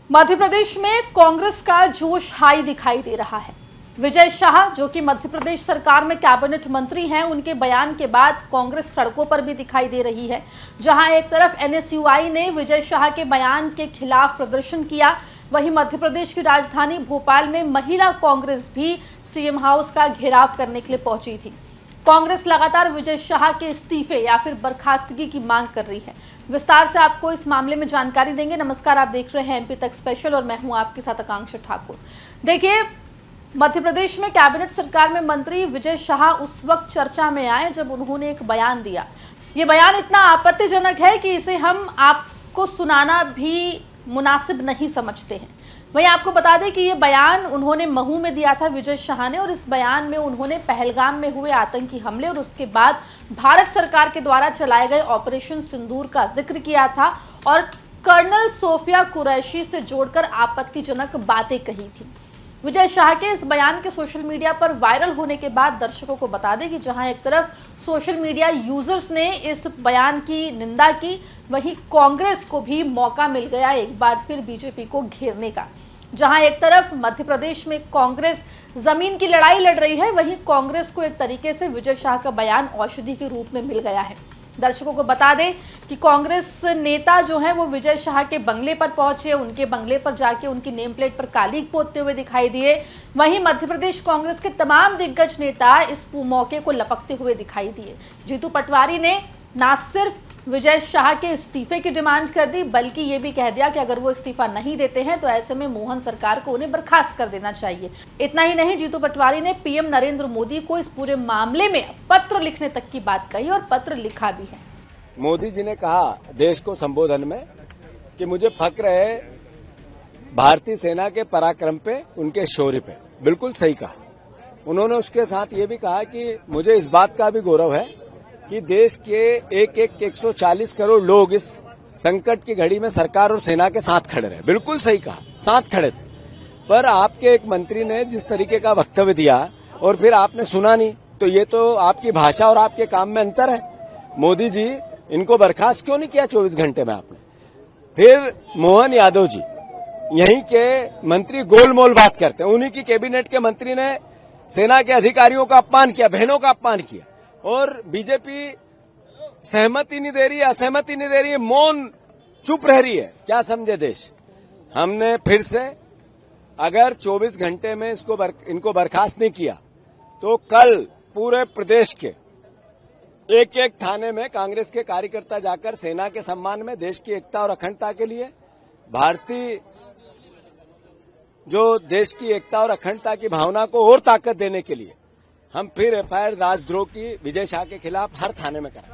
मध्य प्रदेश में कांग्रेस का जोश हाई दिखाई दे रहा है। विजय शाह जो कि मध्य प्रदेश सरकार में कैबिनेट मंत्री हैं, उनके बयान के बाद कांग्रेस सड़कों पर भी दिखाई दे रही है। जहां एक तरफ एनएसयूआई ने विजय शाह के बयान के खिलाफ प्रदर्शन किया, वहीं मध्य प्रदेश की राजधानी भोपाल में महिला कांग्रेस भी सीएम हाउस का घेराव करने के लिए पहुंची थी। कांग्रेस लगातार विजय शाह के इस्तीफे या फिर बर्खास्तगी की मांग कर रही है। विस्तार से आपको इस मामले में जानकारी देंगे। नमस्कार, आप देख रहे हैं एमपी तक स्पेशल और मैं हूं आपके साथ आकांक्षा ठाकुर। देखिए, मध्य प्रदेश में कैबिनेट सरकार में मंत्री विजय शाह उस वक्त चर्चा में आए जब उन्होंने एक बयान दिया। ये बयान इतना आपत्तिजनक है कि इसे हम आपको सुनाना भी मुनासिब नहीं समझते हैं। वहीं आपको बता दें कि ये बयान उन्होंने महू में दिया था विजय शाह ने, और इस बयान में उन्होंने पहलगाम में हुए आतंकी हमले और उसके बाद भारत सरकार के द्वारा चलाए गए ऑपरेशन सिंदूर का जिक्र किया था और कर्नल सोफिया कुरैशी से जोड़कर आपत्तिजनक बातें कही थी। विजय शाह के इस बयान के सोशल मीडिया पर वायरल होने के बाद दर्शकों को बता दें कि जहां एक तरफ सोशल मीडिया यूजर्स ने इस बयान की निंदा की, वहीं कांग्रेस को भी मौका मिल गया एक बार फिर बीजेपी को घेरने का। जहां एक तरफ मध्य प्रदेश में कांग्रेस जमीन की लड़ाई लड़ रही है, वहीं कांग्रेस को एक तरीके से विजय शाह का बयान औषधि के रूप में मिल गया है। दर्शकों को बता दें कि कांग्रेस नेता जो हैं वो विजय शाह के बंगले पर पहुंचे, उनके बंगले पर जाके उनकी नेम प्लेट पर कालीक पोतते हुए दिखाई दिए। वहीं मध्य प्रदेश कांग्रेस के तमाम दिग्गज नेता इस मौके को लपकते हुए दिखाई दिए। जीतू पटवारी ने न सिर्फ विजय शाह के इस्तीफे की डिमांड कर दी, बल्कि ये भी कह दिया कि अगर वो इस्तीफा नहीं देते हैं तो ऐसे में मोहन सरकार को उन्हें बर्खास्त कर देना चाहिए। इतना ही नहीं, जीतू पटवारी ने पीएम नरेंद्र मोदी को इस पूरे मामले में पत्र लिखने तक की बात कही और पत्र लिखा भी है। मोदी जी ने कहा देश को संबोधन में कि मुझे फक्र है भारतीय सेना के पराक्रम पे, उनके शौर्य पे। बिल्कुल सही कहा उन्होंने। उसके साथ ये भी कहा कि मुझे इस बात का भी गौरव है कि देश के 140 करोड़ लोग इस संकट की घड़ी में सरकार और सेना के साथ खड़े रहे। बिल्कुल सही कहा, साथ खड़े थे। पर आपके एक मंत्री ने जिस तरीके का वक्तव्य दिया और फिर आपने सुना नहीं, तो ये तो आपकी भाषा और आपके काम में अंतर है। मोदी जी, इनको बर्खास्त क्यों नहीं किया 24 घंटे में आपने? फिर मोहन यादव जी, यहीं के मंत्री गोलमोल बात करते हैं। उन्हीं की कैबिनेट के मंत्री ने सेना के अधिकारियों का अपमान किया, बहनों का अपमान किया, और बीजेपी सहमति नहीं दे रही है, असहमति नहीं दे रही है, मौन चुप रह रही है। क्या समझे देश? हमने फिर से अगर 24 घंटे में इनको बर्खास्त नहीं किया तो कल पूरे प्रदेश के एक एक थाने में कांग्रेस के कार्यकर्ता जाकर सेना के सम्मान में, देश की एकता और अखंडता के लिए, भारतीय जो देश की एकता और अखंडता की भावना को और ताकत देने के लिए हम फिर एफआईआर राजद्रोह की विजय शाह के खिलाफ हर थाने में करें।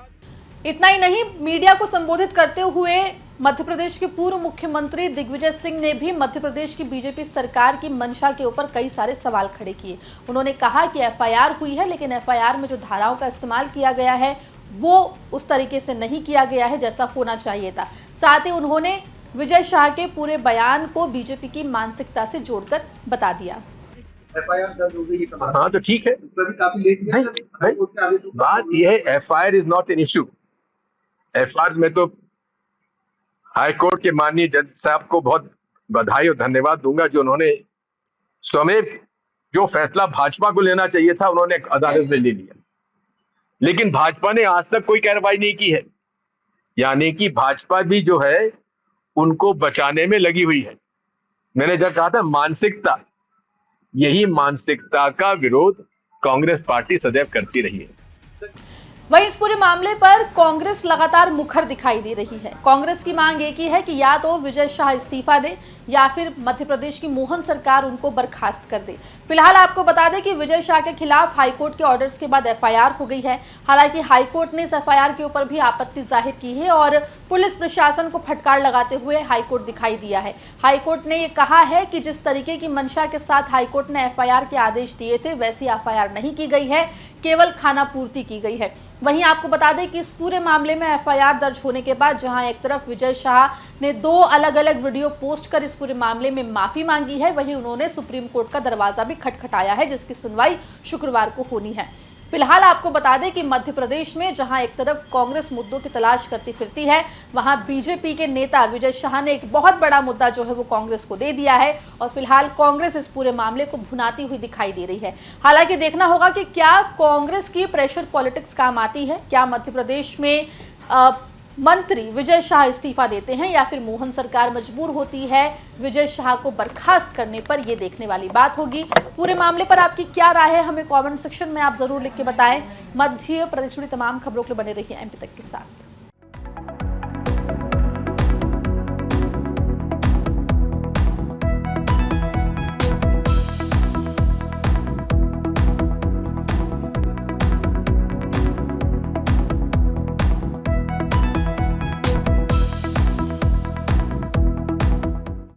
इतना ही नहीं, मीडिया को संबोधित करते हुए मध्य प्रदेश के पूर्व मुख्यमंत्री दिग्विजय सिंह ने भी मध्य प्रदेश की बीजेपी सरकार की मंशा के ऊपर कई सारे सवाल खड़े किए। उन्होंने कहा कि एफआईआर हुई है, लेकिन एफआईआर में जो धाराओं का इस्तेमाल किया गया है वो उस तरीके से नहीं किया गया है जैसा होना चाहिए था। साथ ही उन्होंने विजय शाह के पूरे बयान को बीजेपी की मानसिकता से जोड़कर बता दिया। एफआईआर दर्ज हो गई, हाँ तो ठीक है, काफी लेट नहीं, बात यह है FIR is not an issue. FIR में तो हाई कोर्ट के माननीय जज साहब को बहुत बधाई और धन्यवाद दूंगा जो उन्होंने स्वयं जो फैसला भाजपा को लेना चाहिए था उन्होंने अदालत में ले लिया, लेकिन भाजपा ने आज तक कोई कार्रवाई नहीं की है। यानी कि भाजपा भी जो है उनको बचाने में लगी हुई है। मैंने जब कहा था मानसिकता, यही मानसिकता का विरोध कांग्रेस पार्टी सदैव करती रही है। वहीं इस पूरे मामले पर कांग्रेस लगातार मुखर दिखाई दे रही है। कांग्रेस की मांग एक ही है कि या तो विजय शाह इस्तीफा दे या फिर मध्य प्रदेश की मोहन सरकार उनको बर्खास्त कर दे। फिलहाल आपको बता दें कि विजय शाह के खिलाफ हाईकोर्ट के ऑर्डर्स के बाद एफआईआर हो गई है। हालांकि हाईकोर्ट ने इस एफआईआर के ऊपर भी आपत्ति जाहिर की है और पुलिस प्रशासन को फटकार लगाते हुए हाईकोर्ट दिखाई दिया है। हाईकोर्ट ने ये कहा है कि जिस तरीके की मंशा के साथ हाईकोर्ट ने एफआईआर के आदेश दिए थे वैसी एफआईआर नहीं की गई है, केवल खानापूर्ति की गई है। वहीं आपको बता दें कि इस पूरे मामले में एफआईआर दर्ज होने के बाद जहां एक तरफ विजय शाह ने 2 अलग अलग वीडियो पोस्ट कर इस पूरे मामले में माफी मांगी है, वहीं उन्होंने सुप्रीम कोर्ट का दरवाजा भी खटखटाया है जिसकी सुनवाई शुक्रवार को होनी है। फिलहाल आपको बता दें कि मध्य प्रदेश में जहां एक तरफ कांग्रेस मुद्दों की तलाश करती फिरती है, वहां बीजेपी के नेता विजय शाह ने एक बहुत बड़ा मुद्दा जो है वो कांग्रेस को दे दिया है और फिलहाल कांग्रेस इस पूरे मामले को भुनाती हुई दिखाई दे रही है। हालांकि देखना होगा कि क्या कांग्रेस की प्रेशर पॉलिटिक्स काम आती है, क्या मध्य प्रदेश में मंत्री विजय शाह इस्तीफा देते हैं या फिर मोहन सरकार मजबूर होती है विजय शाह को बर्खास्त करने पर, यह देखने वाली बात होगी। पूरे मामले पर आपकी क्या राय है, हमें कमेंट सेक्शन में आप जरूर लिख के बताएं। मध्य प्रदेश जुड़ी तमाम खबरों के लिए बने रहिए एमपी तक के साथ।